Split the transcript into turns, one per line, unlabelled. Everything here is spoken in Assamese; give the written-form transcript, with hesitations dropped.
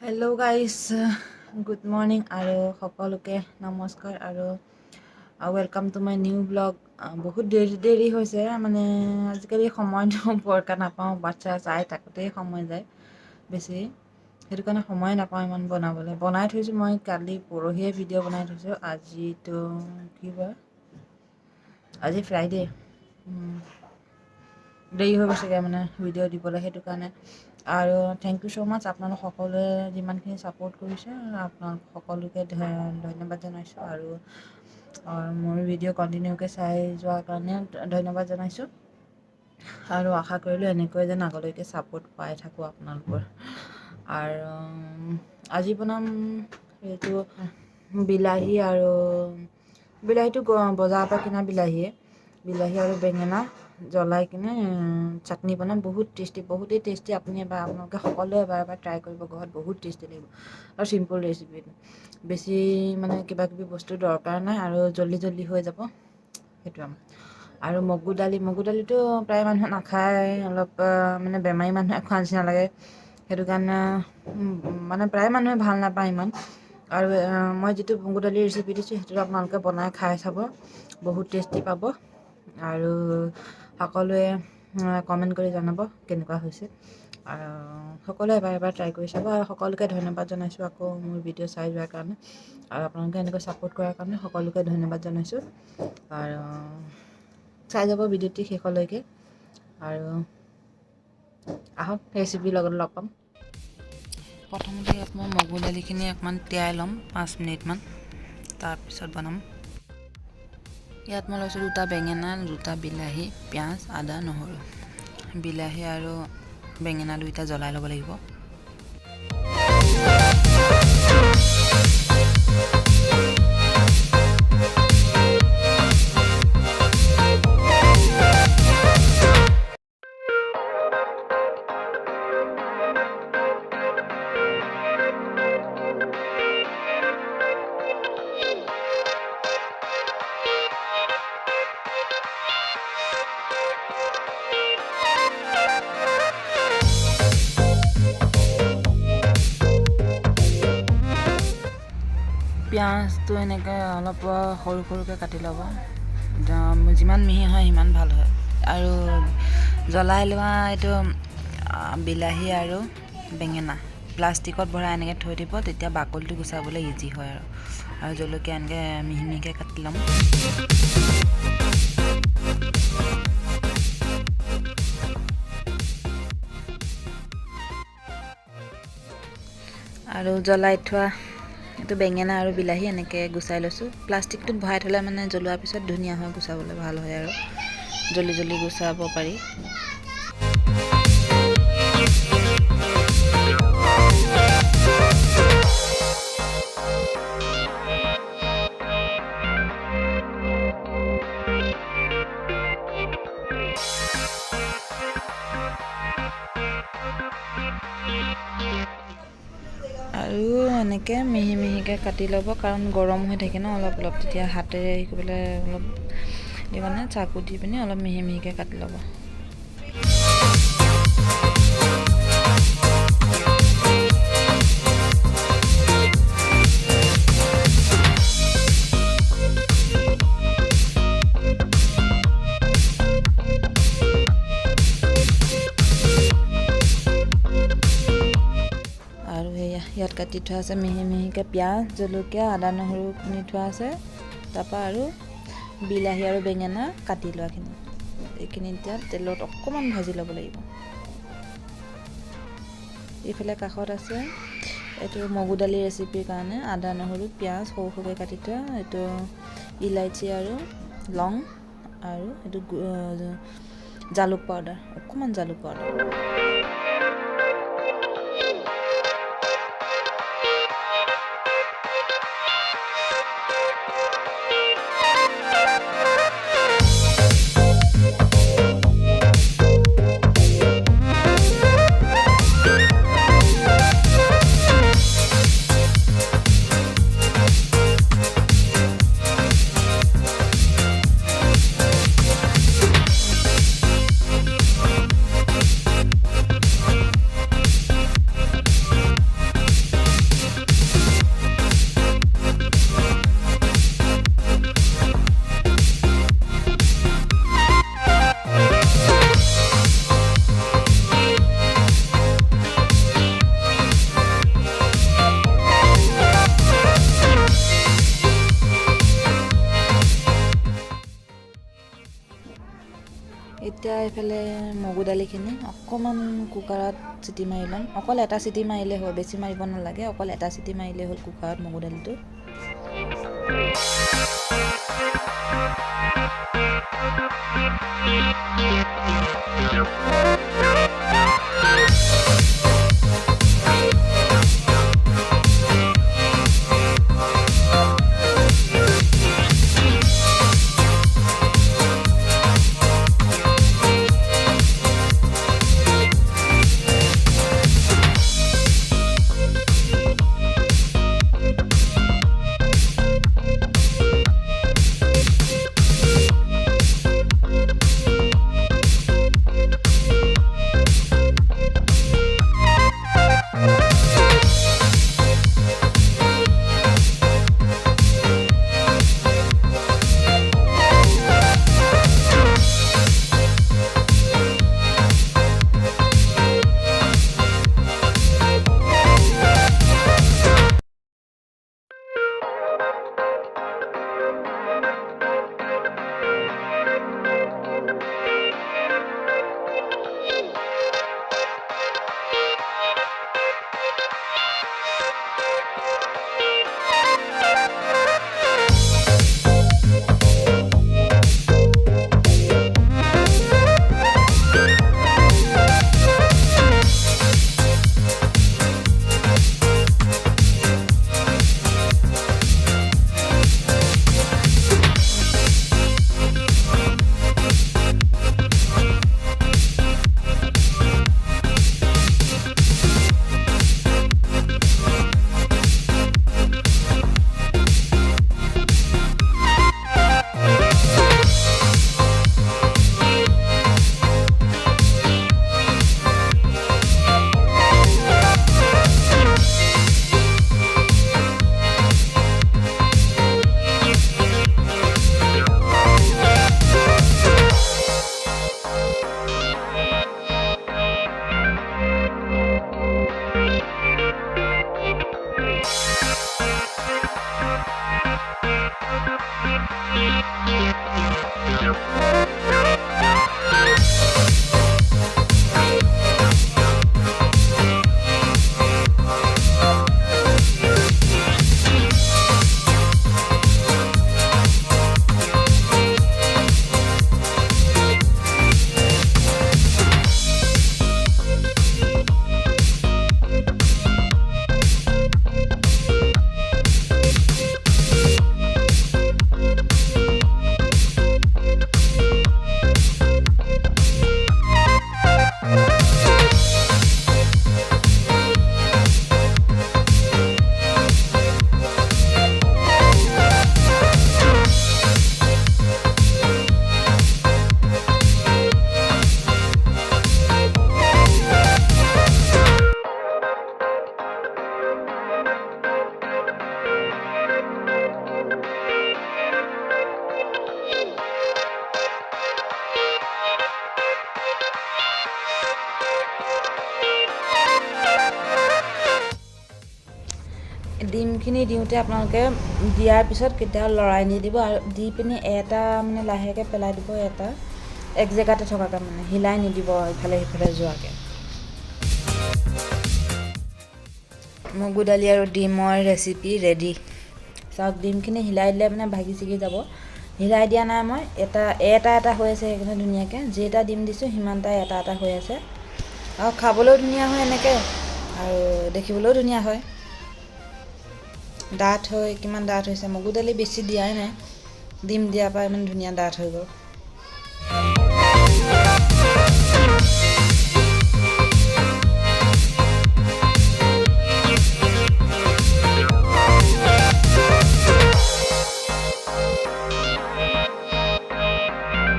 Hello guys, good morning আৰু সকলোকে নমস্কাৰ আৰু welcome to my new vlog. বহুত দেৰি হৈছে মানে আজিকালি সময়টো বৰকা নাপাওঁ, বাচ্চা চাই থাকোঁতেই সময় যায় বেছি, সেইটো কাৰণে সময় নাপাওঁ ইমান বনাবলৈ। বনাই থৈছোঁ মই কালি পৰহিয়ে ভিডিঅ' বনাই থৈছোঁ। আজিতো কি বাৰ, আজি ফ্ৰাইডে, দেৰি হৈ গৈছেগৈ মানে ভিডিঅ' দিবলৈ, সেইটো কাৰণে। আৰু থেংক ইউ ছ' মাছ আপোনালোক সকলোৱে যিমানখিনি ছাপোৰ্ট কৰিছে, আপোনালোক সকলোকে ধন্যবাদ জনাইছোঁ। আৰু মোৰ ভিডিঅ' কণ্টিনিউকৈ চাই যোৱাৰ কাৰণে ধন্যবাদ জনাইছোঁ। আৰু আশা কৰিলোঁ এনেকৈ যেন আগলৈকে ছাপোৰ্ট পাই থাকোঁ আপোনালোকৰ। আৰু আজি বনাম এইটো বিলাহীটো বজাৰৰ পৰা কিনা বিলাহী আৰু বেঙেনা জ্বলাই কিনে চাটনি বনাম। বহুতেই টেষ্টি। আপোনালোকে সকলোৱে এবাৰ ট্ৰাই কৰিব, ঘৰত বহুত টেষ্টি লাগিব। আৰু চিম্পুল ৰেচিপি, বেছি মানে কিবাকিবি বস্তু দৰকাৰ নাই আৰু জল্দি হৈ যাব, সেইটো। আৰু মগু দালিটো প্ৰায় মানুহে নাখায়, অলপ মানে বেমাৰী মানুহে খোৱা নিচিনা লাগে, সেইটো কাৰণে মানে প্ৰায় মানুহে ভাল নাপায় ইমান। আৰু মই যিটো মগু দালিৰ ৰেচিপি দিছোঁ সেইটো আপোনালোকে বনাই খাই চাব, বহুত টেষ্টি পাব। আৰু সকলোৱে কমেণ্ট কৰি জনাব কেনেকুৱা হৈছে। আৰু সকলোৱে এবাৰ ট্ৰাই কৰি চাব। আৰু সকলোকে ধন্যবাদ জনাইছোঁ আকৌ মোৰ ভিডিঅ' চাই যোৱাৰ কাৰণে, আৰু আপোনালোকে এনেকৈ ছাপোৰ্ট কৰাৰ কাৰণে সকলোকে ধন্যবাদ জনাইছোঁ। আৰু চাই যাব ভিডিঅ'টি শেষলৈকে। আৰু আহক ৰেচিপিৰ লগত লগ পাম। প্ৰথমতে ইয়াত মই মগু দালিখিনি অকণমান তিয়াই ল'ম 5 মিনিটমান, তাৰপিছত বনাম। ইয়াত মই লৈছোঁ 2টা বেঙেনা, 2টা বিলাহী, পিঁয়াজ, আদা, নহৰু। বিলাহী আৰু বেঙেনা দুইটা জ্বলাই ল'ব লাগিব। পিঁয়াজটো এনেকৈ অলপ সৰুকৈ কাটি ল'ব, যিমান মিহি হয় সিমান ভাল হয়। আৰু জ্বলাই লোৱা এইটো বিলাহী আৰু বেঙেনা প্লাষ্টিকত ভৰাই এনেকৈ থৈ দিব, তেতিয়া বাকলিটো গুচাবলৈ ইজি হয়। আৰু জলকীয়া এনেকৈ মিহিকৈ কাটি ল'ম। আৰু জ্বলাই থোৱা এইটো বেঙেনা আৰু বিলাহী এনেকৈ গুচাই লৈছোঁ। প্লাষ্টিকটোত ভৰাই থ'লে মানে জ্বলোৱাৰ পিছত ধুনীয়া হয়, গুচাবলৈ ভাল হয় আৰু জল্দি গুচাব পাৰি। আৰু এনেকৈ মিহিকৈ কাটি ল'ব, কাৰণ গৰম হৈ থাকে ন অলপ, তেতিয়া হাতেৰে হেৰি পেলাই অলপ মানে চাকু দি পিনি অলপ মিহিকৈ কাটি ল'ব। ইয়াত কাটি থোৱা আছে মিহিকৈ পিঁয়াজ, জলকীয়া, আদা, নহৰু খুন্দি থোৱা আছে। তাৰপৰা আৰু বিলাহী আৰু বেঙেনা কাটি লোৱাখিনি, এইখিনি এতিয়া তেলত অকণমান ভাজি ল'ব লাগিব। এইফালে কাষত আছে এইটো মগু দালি ৰেচিপিৰ কাৰণে আদা, নহৰু, পিঁয়াজ সৰুকৈ কাটি থোৱা, এইটো ইলাইচি আৰু লং, আৰু এইটো জালুক পাউডাৰ, অকণমান জালুক পাউডাৰ। এইফালে মগু দালিখিনি অকণমান কুকাৰত চিটি মাৰি ল'ম অকল এটা চিটি মাৰিলে হ'ল বেছি মাৰিব নালাগে অকল এটা চিটি মাৰিলে হ'ল কুকাৰত মগু দালিটো ডিমখিনি দিওঁতে আপোনালোকে দিয়াৰ পিছত কেতিয়াও লৰাই নিদিব আৰু দি পিনি এটা মানে লাহেকৈ পেলাই দিব এটা এক জেগাতে থকাকৈ মানে হিলাই নিদিব ইফালে সিফালে যোৱাকৈ মগু দালি আৰু ডিমৰ ৰেচিপি ৰেডি চাওক ডিমখিনি হিলাই দিলে মানে ভাগি ছিগি যাব হিলাই দিয়া নাই মই এটা হৈ আছে সেইকাৰণে ধুনীয়াকৈ যেইটা ডিম দিছোঁ সিমানটা এটা হৈ আছে আৰু খাবলৈও ধুনীয়া হয় এনেকৈ আৰু দেখিবলৈও ধুনীয়া হয় ডাঠ হৈ কিমান ডাঠ হৈছে মগু দালি বেছি দিয়াই নাই ডিম দিয়াৰ পৰা ইমান ধুনীয়া ডাঠ হৈ গ'ল